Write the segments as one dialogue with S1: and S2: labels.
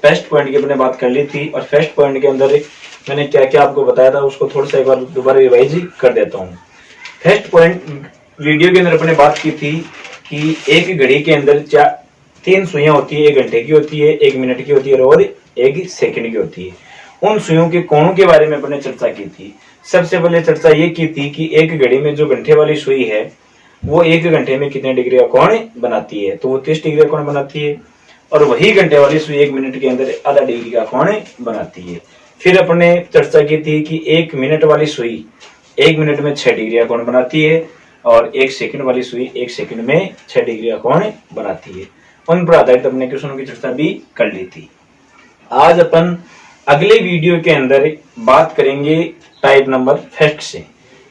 S1: First point की अपने बात कर ली थी, और फर्स्ट पॉइंट के अंदर मैंने क्या क्या आपको बताया था उसको थोड़ा सा एक बार दोबारा रिवाइज कर देता हूँ। फर्स्ट पॉइंट वीडियो के अंदर अपने बात की थी कि एक घड़ी के अंदर 3 सुइयां होती है, 1 घंटे की होती है, 1 मिनट की होती है और 1 सेकंड की होती है। उन सुइयों के कोणों के बारे में अपने चर्चा की थी। सबसे पहले चर्चा ये की थी कि एक घड़ी में जो घंटे वाली सुई है वो 1 घंटे में कितने डिग्री का कोण बनाती है, तो वो 30 डिग्री का कोण बनाती है। और वही घंटे वाली सुई 1 मिनट के अंदर आधा डिग्री का कोण बनाती है। फिर अपने चर्चा की थी कि 1 मिनट वाली सुई 1 मिनट में 6 डिग्री का कोण बनाती है, और 1 सेकंड वाली सुई 1 सेकंड में 6 डिग्री का कोण बनाती है। उन पर आधारित अपने क्वेश्चनों की चर्चा भी कर ली थी। आज अपन अगले वीडियो के अंदर बात करेंगे टाइप नंबर फर्स्ट से।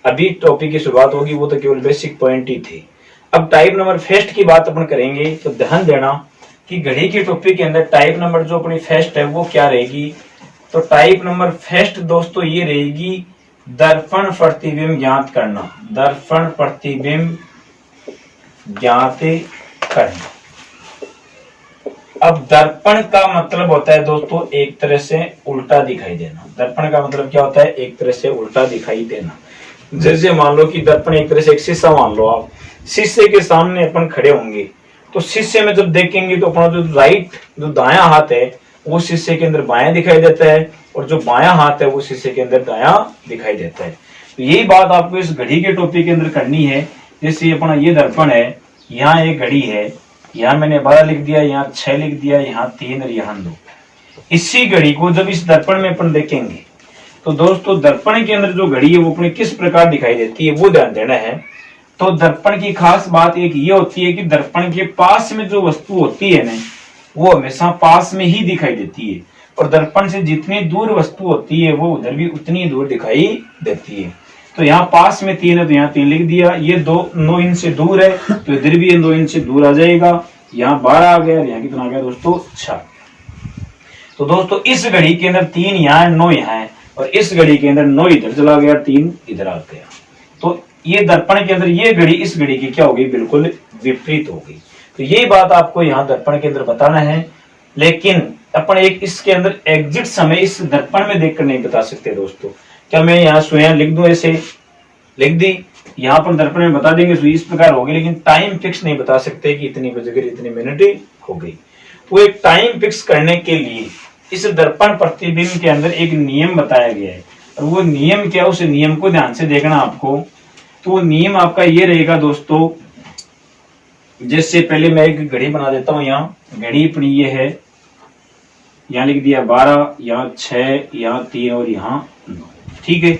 S1: अभी टॉपिक की शुरुआत होगी, वो तो केवल बेसिक पॉइंट ही थे। अब टाइप नंबर फर्स्ट की बात अपन करेंगे, तो ध्यान देना कि घड़ी के टॉपिक के अंदर टाइप नंबर जो अपनी फर्स्ट है वो क्या रहेगी। तो टाइप नंबर फर्स्ट दोस्तों ये रहेगी दर्पण प्रतिबिंब ज्ञात करना। दर्पण प्रतिबिंब ज्ञात करना। अब दर्पण का मतलब होता है दोस्तों एक तरह से उल्टा दिखाई देना। दर्पण का मतलब क्या होता है? एक तरह से उल्टा दिखाई देना। जैसे मान लो कि दर्पण एक तरह से एक शीशा मान लो, आप शीशे के सामने अपन खड़े होंगे तो शीशे में जब देखेंगे तो अपना जो राइट जो दायां हाथ है वो शीशे के अंदर बायां दिखाई देता है, और जो बायां हाथ है वो शीशे के अंदर दायां दिखाई देता है। तो यही बात आपको इस घड़ी के टॉपिक के अंदर करनी है। जैसे अपना ये दर्पण है, यहाँ एक घड़ी है, यहाँ मैंने 12 लिख दिया, यहाँ 6 लिख दिया, यहाँ 3 और यहाँ 2। इसी घड़ी को जब इस दर्पण में अपन देखेंगे तो दोस्तों दर्पण के अंदर जो घड़ी है वो अपने किस प्रकार दिखाई देती है वो ध्यान देना है। तो दर्पण की खास बात एक ये होती है कि दर्पण के पास में जो वस्तु होती है ना वो हमेशा पास में ही दिखाई देती है, और दर्पण से जितनी दूर वस्तु होती है वो उधर भी उतनी दूर दिखाई देती है। तो यहाँ पास में 3 है तो यहाँ 3 लिख दिया। ये 9 इंच से दूर है तो इधर भी 9 इंच से दूर आ जाएगा। यहाँ 12 आ गया, यहाँ कितना आ गया दोस्तों 6। तो दोस्तों इस घड़ी के अंदर 3 यहाँ है, 9 यहाँ है, और इस घड़ी के अंदर 9 इधर चला गया, 3 इधर आ गया। तो ये दर्पण के अंदर ये घड़ी इस घड़ी की क्या हो गई? बिल्कुल विपरीत हो गई। तो यही बात आपको यहाँ दर्पण के अंदर बताना है। लेकिन अपन एक इसके अंदर एग्जिट समय इस दर्पण में देखकर नहीं बता सकते दोस्तों। क्या मैं यहाँ सुइयां लिख दूं? ऐसे लिख दी, यहाँ पर दर्पण में बता देंगे सुई इस प्रकार होगी, लेकिन टाइम फिक्स नहीं बता सकते कि इतनी बजकर इतनी मिनट हो गई। वो एक टाइम फिक्स करने के लिए इस दर्पण प्रतिबिंब के अंदर एक नियम बताया गया है, और वो नियम क्या, उस नियम को ध्यान से देखना आपको। तो वो नियम आपका ये रहेगा दोस्तों, जैसे पहले मैं एक घड़ी बना देता हूँ। यहाँ घड़ी अपनी ये है, यहाँ लिख दिया 12, यहाँ 6, यहाँ 3 और यहाँ 9। ठीक है,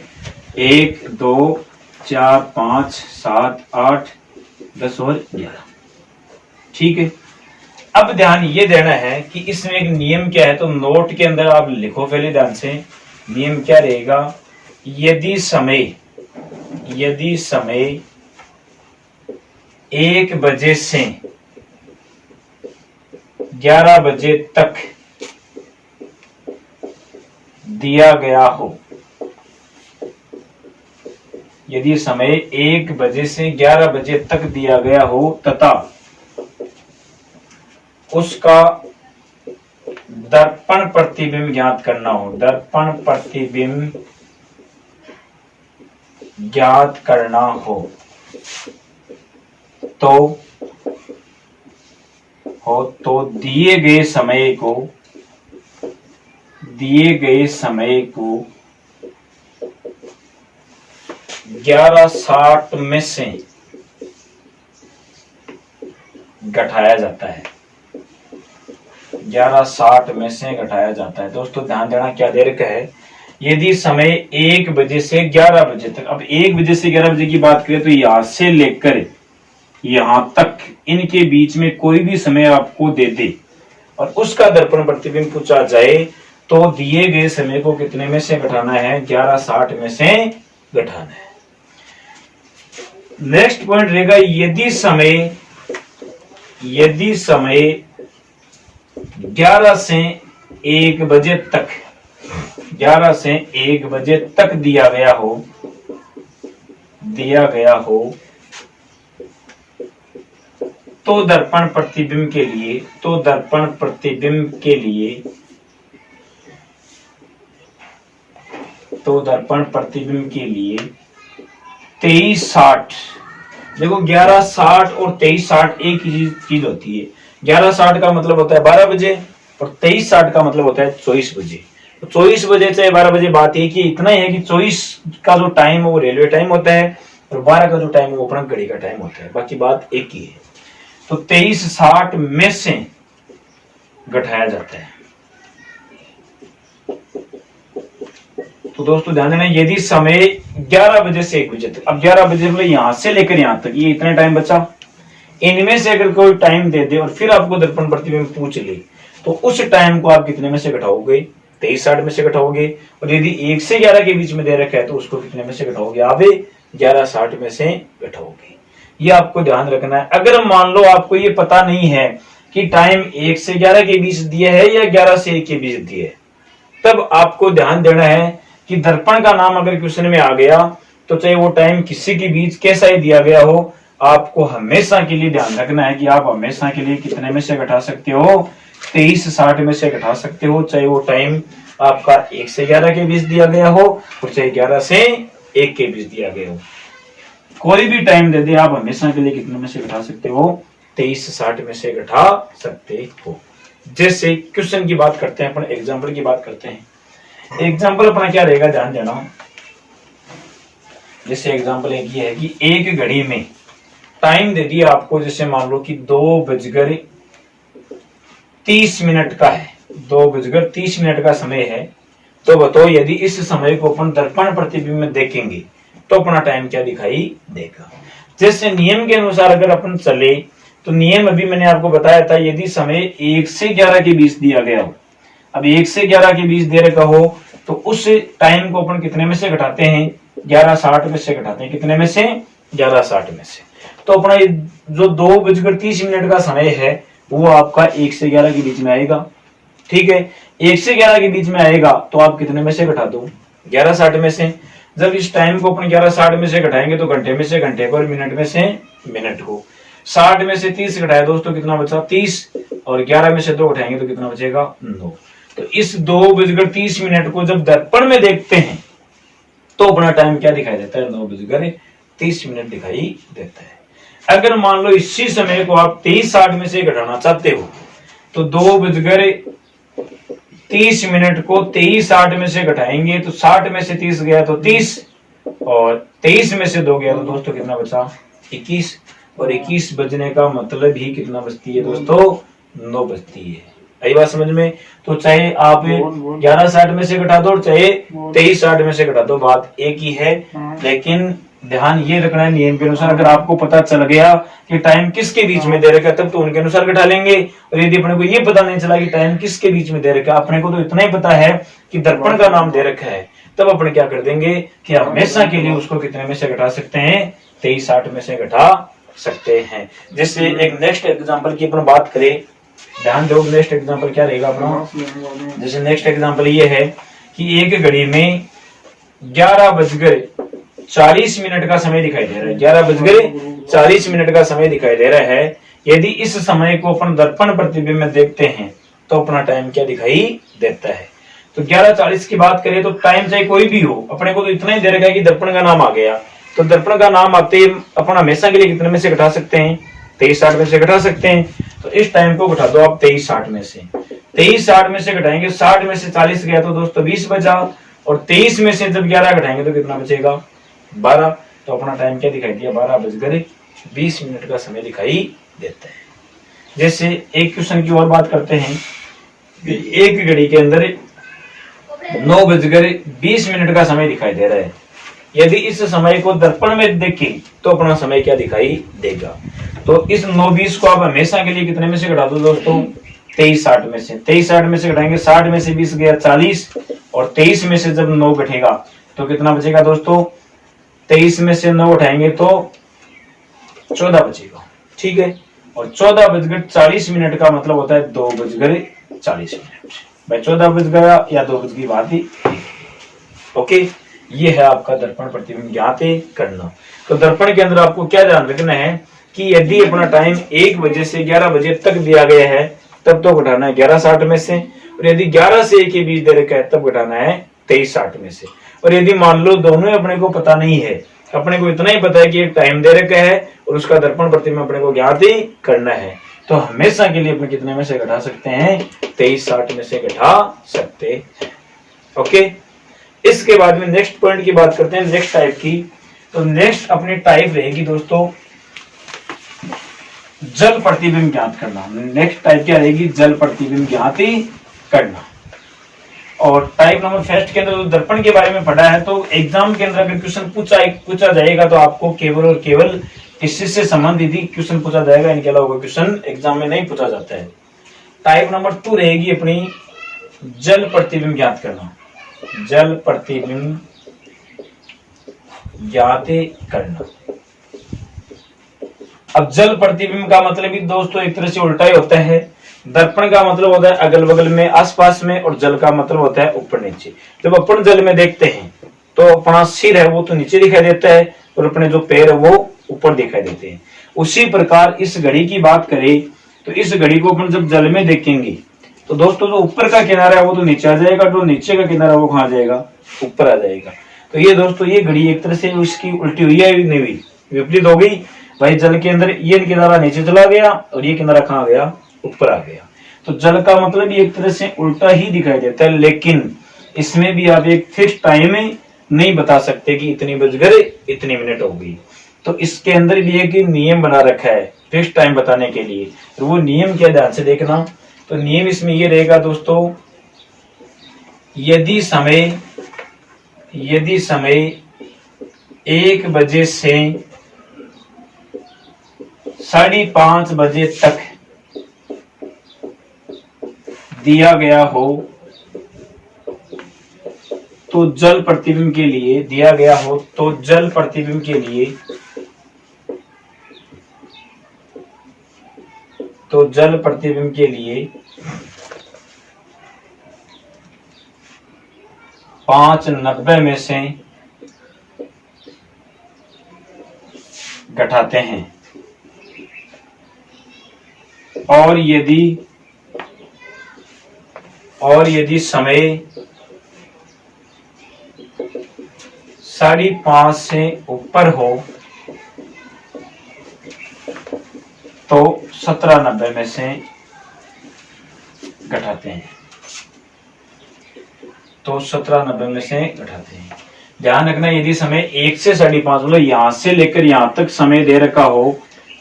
S1: 1 2 4 5 7 8 10 और 11। ठीक है, अब ध्यान ये देना है कि इसमें एक नियम क्या है, तो नोट के अंदर आप लिखो पहले ध्यान से। नियम क्या रहेगा? यदि समय 1 बजे से 11 बजे तक दिया गया हो, यदि समय 1 बजे से 11 बजे तक दिया गया हो तथा उसका दर्पण प्रतिबिंब ज्ञात करना हो, दर्पण प्रतिबिंब ज्ञात करना हो, तो दिए गए समय को 11:60 में से घटाया जाता है। 11:60 में से घटाया जाता है। दोस्तों ध्यान देना क्या दे रखा है, यदि समय 1 बजे से 11 बजे तक, अब 1 बजे से 11 बजे की बात करें तो यहां से लेकर यहां तक इनके बीच में कोई भी समय आपको दे दे और उसका दर्पण प्रतिबिंब पूछा जाए तो दिए गए समय को कितने में से घटाना है? 11:60 में से घटाना है। नेक्स्ट पॉइंट रहेगा, यदि समय 11 से 1 बजे तक 11 से 1 बजे तक दिया गया हो तो दर्पण प्रतिबिंब के लिए तो दर्पण प्रतिबिंब के लिए 23:60, देखो 11:60 और 23:60 एक ही चीज होती है। 11:60 का मतलब होता है 12 बजे और 23:60 का मतलब होता है 24 बजे। तो 24 बजे से 12 बजे बात है कि इतना ही है कि 24 का जो टाइम है वो रेलवे टाइम होता है और 12 का जो टाइम है वो अपना घड़ी का टाइम होता है, बाकी बात एक ही है। तो 23:60 में से घटाया जाता है। तो दोस्तों ध्यान देना, यदि समय 11 बजे से 1 बजे तक, अब 11 बजे मतलब यहां से लेकर यहां तक ये इतना टाइम बचा, इनमें से अगर कोई टाइम दे दे और फिर आपको दर्पण प्रतिबिंब पूछ ले तो उस टाइम को आप कितने में से घटाओगे? 23:60 में से घटाओगे। और यदि 1 से 11 के बीच में दे रखा है तो उसको कितने में से घटाओगे? आप 11:60 में से घटाओगे। ये आपको ध्यान रखना है। अगर मान लो आपको ये पता नहीं है कि टाइम 1 से 11 के बीच दिया है या 11 से 1 के बीच दिया है, तब आपको ध्यान देना है कि दर्पण का नाम अगर क्वेश्चन में आ गया तो चाहे वो टाइम किसी के बीच कैसा ही दिया गया हो, आपको हमेशा के लिए ध्यान रखना है कि आप हमेशा के लिए कितने में से घटा सकते हो? 23:60 में से घटा सकते हो, चाहे वो टाइम आपका 1 से 11 के बीच दिया गया हो और चाहे 11 से 1 के बीच दिया गया हो। कोई भी टाइम दे दे, आप हमेशा के लिए कितने में से घटा सकते हो? 23:60 में से घटा सकते हो। जैसे क्वेश्चन की बात करते हैं, अपन एग्जाम्पल की बात करते हैं। एग्जाम्पल अपना क्या रहेगा, ध्यान देना। जैसे एग्जाम्पल एक ये है कि एक घड़ी में टाइम दे दिया आपको, जैसे मान लो कि 2:30 का है, 2:30 का समय है। तो बताओ यदि इस समय को अपन दर्पण प्रतिबिंब में देखेंगे तो अपना टाइम क्या दिखाई देगा? जैसे नियम के अनुसार अगर अपन चले तो नियम अभी मैंने आपको बताया था, यदि समय 1 से 11 के बीच दिया गया हो, अब 1 से 11 के बीच दे रखा हो तो उस टाइम को अपन कितने में से घटाते हैं? 11:60 में से घटाते हैं। कितने में से? 11:60 में से। तो अपना जो 2:30 का समय है वो आपका 1 से 11 के बीच में आएगा। ठीक है, 1 से 11 के बीच में आएगा तो आप कितने में से घटा दो? 11:60 में से। जब इस टाइम को अपन 11:60 में से घटाएंगे तो घंटे में से घंटे को और मिनट में से मिनट को। 60 में से 30 घटाया दोस्तों, कितना बचा? 30। और 11 में से 2 घटाएंगे तो कितना बचेगा? 9। तो इस 2:30 को जब दर्पण में देखते हैं तो अपना टाइम क्या दिखाई देता है? 9:30 दिखाई देता है। अगर मान लो इसी समय को आप 23:60 में से घटाना चाहते हो तो 2:30 को 23:60 में से घटाएंगे तो 60 में से 30 गया तो 30 और 23 में से 2 गया तो दोस्तों कितना बचा? 21। और 21 बजने का मतलब ही कितना बचती है दोस्तों? 9 बचती है। आई बात समझ में? तो चाहे आप 11:60 में से घटा दो और चाहे 23:60 में से घटा दो, बात एक ही है। लेकिन ध्यान ये रखना है, नियम के अनुसार अगर आपको पता चल गया कि टाइम किसके बीच में दे रखा है तब तो उनके अनुसार घटा लेंगे। और यदि अपने को ये पता नहीं चला कि टाइम किसके बीच में दे रखा है, अपने को तो इतना ही पता है कि दर्पण का नाम दे रखा है, तब अपने क्या कर देंगे कि हमेशा के लिए उसको कितने में से घटा सकते हैं? 23:60 में से घटा सकते हैं। जैसे एक नेक्स्ट एग्जाम्पल की अपन बात करें, ध्यान दो नेक्स्ट एग्जाम्पल क्या रहेगा अपना। जैसे नेक्स्ट एग्जाम्पल ये है कि एक घड़ी में 11:40 का समय दिखाई दे रहा है। 11:40 का समय दिखाई दे रहा है। यदि इस समय को अपन दर्पण प्रतिबिंब में देखते हैं तो अपना टाइम क्या दिखाई देता है? तो 11:40 की बात करें तो टाइम चाहे कोई भी हो, अपने को तो इतना ही दे रखा है कि दर्पण का नाम आ गया। तो दर्पण का नाम आते ही अपन हमेशा के लिए कितने में से घटा सकते हैं? 23:60 में से घटा सकते हैं। तो इस टाइम को घटा दो आप 23:60 में से। 23:60 में से घटाएंगे, 60 में से 40 गया तो दोस्तों 20 बचा। और 23 में से जब 11 घटाएंगे तो कितना बचेगा? 12। तो अपना टाइम क्या दिखाई दिया? 12:20 का समय दिखाई देता है। जैसे एक क्वेश्चन की और बात करते हैं, एक घड़ी के अंदर 9:20 का समय दिखाई दे रहा है। यदि इस समय को दर्पण में देखें तो अपना समय क्या दिखाई देगा? तो इस 9:20 को आप हमेशा के लिए कितने में से घटा दो दोस्तों? 23:60 में से। 23:60 में से घटाएंगे, 60 में से 20 गया 40 और 23 में से जब 9 घटेगा तो कितना बचेगा दोस्तों? 23 में से 9 उठाएंगे तो 14 बचेगा। ठीक है, और 14:40 का मतलब होता है 2:40। भाई 14 बज गया या 2 बज गई, बात ही। ओके, ये है आपका दर्पण प्रतिबिंब ज्ञात करना। तो दर्पण के अंदर आपको क्या ध्यान रखना है कि यदि अपना टाइम 1 बजे से 11 बजे तक दिया गया है तब तो घटाना है 11:60 में से। और यदि 11 से 1 के बीच दे रखा है तब घटाना है 23:60 में से। और यदि मान लो दोनों अपने को पता नहीं है, अपने को इतना ही पता है कि एक टाइम दे रखा है और उसका दर्पण प्रतिबिंब अपने को ज्ञात ही करना है, तो हमेशा के लिए अपने कितने में से घटा सकते हैं? 23/60 में से घटा सकते हैं। ओके, इसके बाद में नेक्स्ट पॉइंट की बात करते हैं, नेक्स्ट टाइप की। तो नेक्स्ट अपनी टाइप रहेगी दोस्तों जल प्रतिबिंब ज्ञात करना। नेक्स्ट टाइप क्या रहेगी? जल प्रतिबिंब ज्ञात ही करना। और टाइप नंबर फर्स्ट के अंदर तो दर्पण के बारे में पढ़ा है, तो एग्जाम के अंदर अगर क्वेश्चन पूछा जाएगा तो आपको केवल और केवल इसी से संबंधित ही क्वेश्चन पूछा जाएगा, इनके अलावा कोई क्वेश्चन एग्जाम में नहीं पूछा जाता है। टाइप नंबर 2 रहेगी अपनी जल प्रतिबिंब ज्ञात करना। जल प्रतिबिंब ज्ञात करना। अब जल प्रतिबिंब का मतलब भी दोस्तों एक तरह से उल्टा ही होता है। दर्पण का मतलब होता है अगल बगल में, आसपास में, और जल का मतलब होता है ऊपर नीचे। जब अपन जल में देखते हैं तो अपना सिर है वो तो नीचे दिखाई देता है और अपने जो पैर है वो ऊपर दिखाई देते हैं। उसी प्रकार इस घड़ी की बात करें तो इस घड़ी को अपन जब जल में देखेंगे तो दोस्तों जो ऊपर का किनारा है वो तो नीचे आ जाएगा, जो नीचे का किनारा वो कहाँ जाएगा? ऊपर आ जाएगा। तो ये दोस्तों ये घड़ी एक तरह से उसकी उल्टी हुई है, नहीं हुई, विपरीत हो गई भाई। जल के अंदर ये किनारा नीचे चला गया और ये किनारा कहाँ गया? ऊपर आ गया। तो जल का मतलब एक तरह से उल्टा ही दिखाई देता है, लेकिन इसमें भी आप एक फिक्स टाइम नहीं बता सकते कि इतनी बजकर इतनी मिनट हो गई। तो इसके अंदर भी एक नियम बना रखा है फिक्स टाइम बताने के लिए। तो वो नियम क्या, ध्यान से देखना। तो नियम इसमें ये रहेगा दोस्तों, यदि समय 1 बजे से 5:30 बजे तक दिया गया हो तो जल प्रतिबिंब के लिए दिया गया हो तो जल प्रतिबिंब के लिए 5:90 में से घटाते हैं। और यदि समय 5:30 से ऊपर हो तो 17:90 में से घटाते हैं। ध्यान रखना, यदि समय 1 से 5:30 मतलब यहां से लेकर यहां तक समय दे रखा हो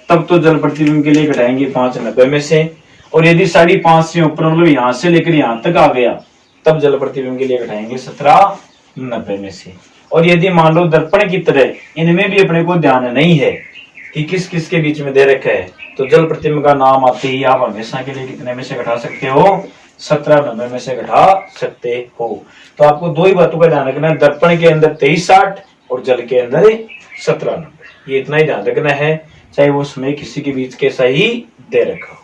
S1: तब तो जल प्रतिबिंब के लिए घटाएंगे 5:90 में से। और यदि 5:30 से ऊपर मतलब यहां से लेकर यहां तक आ गया तब जल प्रतिबिंब के लिए घटाएंगे 17:90 में से। और यदि मान लो दर्पण की तरह इनमें भी अपने को ध्यान नहीं है कि किस किस के बीच में दे रखा है, तो जल प्रतिबिंब का नाम आते ही आप हमेशा के लिए कितने में से घटा सकते हो? 17:90 में से घटा सकते हो। तो आपको 2 ही बातों का ध्यान रखना है, दर्पण के अंदर 23:60 और जल के अंदर 17:90। ये इतना ही ध्यान रखना है, चाहे वो समय किसी के बीच के सही दे रखा हो।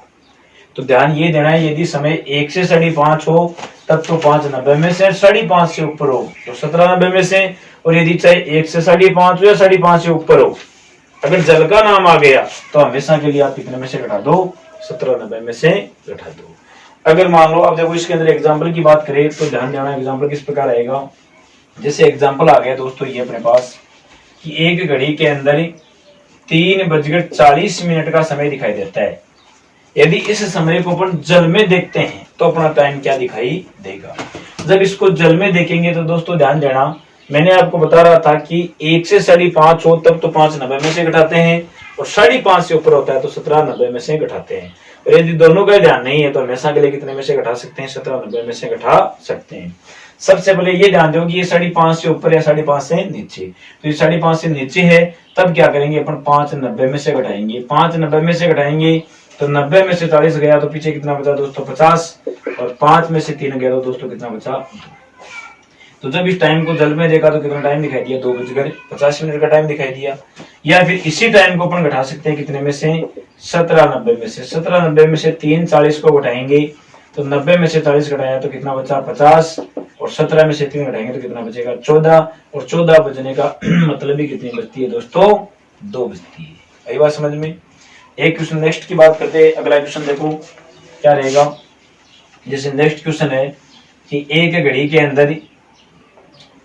S1: तो ध्यान ये देना है, यदि समय 1 से 5:30 हो तब तो 5:90 में से, 5:30 से ऊपर हो तो 17:90 में से। और यदि चाहे 1 से 5:30 हो या 5:30 से ऊपर हो, अगर जल का नाम आ गया तो हमेशा के लिए आप कितने में से घटा दो? 17:90 में से घटा दो। अगर मान लो अब जब इसके अंदर एग्जाम्पल की बात करें तो ध्यान देना, एग्जाम्पल किस प्रकार आएगा। जैसे एग्जाम्पल आ गया दोस्तों ये अपने पास कि एक घड़ी के अंदर 3:40 का समय दिखाई देता है। यदि इस समय को अपन जल में देखते हैं तो अपना टाइम क्या दिखाई देगा? जब इसको जल में देखेंगे तो दोस्तों ध्यान देना, मैंने आपको बता रहा था कि 1 से 5:30 हो तब तो 5:90 में से घटाते हैं, और 5:30 से ऊपर होता है तो 17:90 में से घटाते हैं। और यदि दोनों का ध्यान नहीं है तो हमेशा के लिए कितने में से घटा सकते हैं? 17:90 में से घटा सकते हैं। सबसे पहले ये ध्यान दो कि ये 5:30 से ऊपर या 5:30 से नीचे। तो ये 5:30 से नीचे है, तब क्या करेंगे अपन? 5:90 में से घटाएंगे। 5:90 में से घटाएंगे तो 90 में से 40 गया तो पीछे कितना बचा दोस्तों? 50। और 5 में से 3 गया तो दोस्तों कितना बचा? तो जब इस टाइम को जल में देखा तो कितना टाइम दिखाई दिया? 2:50 का टाइम दिखाई दिया। या फिर इसी टाइम को अपन घटा सकते हैं कितने में से? 17:90 में से। 17:90 में से 3 40 को घटाएंगे तो 90 में से 40 घटाया तो कितना बचा? 50। और 17 में से 3 घटाएंगे तो कितना बचेगा? 14। और 14 बचने का मतलब ही कितनी बचती है दोस्तों? 2 बचती है। यही बात समझ में। एक क्वेश्चन नेक्स्ट की बात करते हैं। अगला क्वेश्चन देखो क्या रहेगा। जैसे नेक्स्ट क्वेश्चन है कि एक घड़ी के अंदर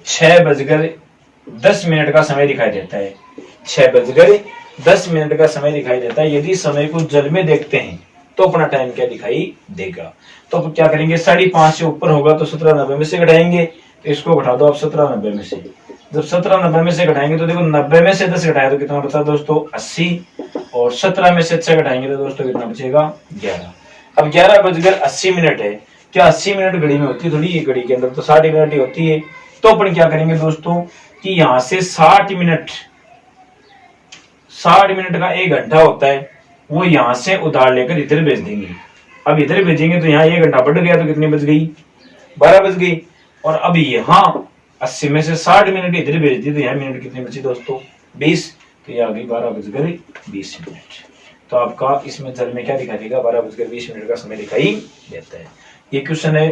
S1: 6:10 का समय दिखाई देता है। 6:10 का समय दिखाई देता है। यदि समय को जल में देखते हैं तो अपना टाइम क्या दिखाई देगा। तो अब क्या करेंगे, 5:30 से ऊपर होगा तो 17:90 में से घटाएंगे। तो इसको घटा दो आप 17:90 में से। जब 17:90 में से घटाएंगे तो देखो 90 में से 10 घटाए तो कितना बचा दोस्तों 80, और 17 में से 6 घटाएंगे तो दोस्तों कितना बचेगा 11। अब 11:80 है। क्या 80 मिनट घड़ी में होती है थोड़ी, ये घड़ी के अंदर तो 60 मिनट ही होती है। तो अपन क्या करेंगे दोस्तों कि यहां से 60 मिनट का 1 घंटा होता है, वो यहां से उधार लेकर इधर भेज देंगे। अब इधर भेजेंगे तो यहाँ 1 घंटा बढ़ गया तो कितनी बच गई 12 बच गई। और अब यहाँ 80 में से 60 मिनट इधर भेज दी तो यहाँ मिनट कितनी बची दोस्तों 20। तो ये आ गई 12:20 मिनट। तो आपका इसमें जल में क्या दिखाई देगा 12:20 का समय दिखाई देता है। ये क्वेश्चन है।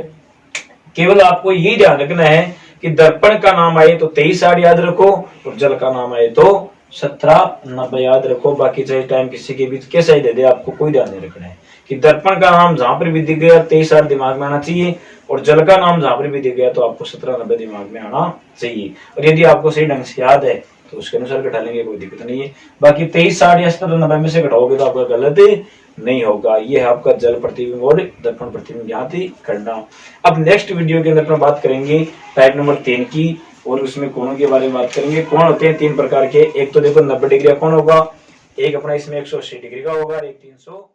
S1: केवल आपको ये ध्यान रखना है कि दर्पण का नाम आए तो 23:60 याद रखो, और जल का नाम आए तो 17:90 याद रखो। बाकी चाहे टाइम किसी के बीच कैसा ही दे दे, आपको कोई ध्यान नहीं रखना है कि दर्पण का नाम जहां पर भी दिख गया 23:60 दिमाग में आना चाहिए, और जल का नाम जहां पर भी दिख गया तो आपको 17:90 दिमाग में आना चाहिए। और यदि आपको सही ढंग से याद है तो उसके अनुसार घटा लेंगे, कोई दिक्कत नहीं है। बाकी 23:60 या 17:90 में से घटाओगे तो आपका गलत नहीं होगा। ये है आपका जल प्रतिबिंब और दर्पण प्रतिबिंब याद करना। अब नेक्स्ट वीडियो के अंदर बात करेंगे टाइप नंबर 3 की, और उसमें कोणों के बारे में बात करेंगे। कोण होते हैं 3 प्रकार के। एक तो देखो 90 डिग्री का कोण होगा, एक अपना इसमें 180 डिग्री का होगा, एक 300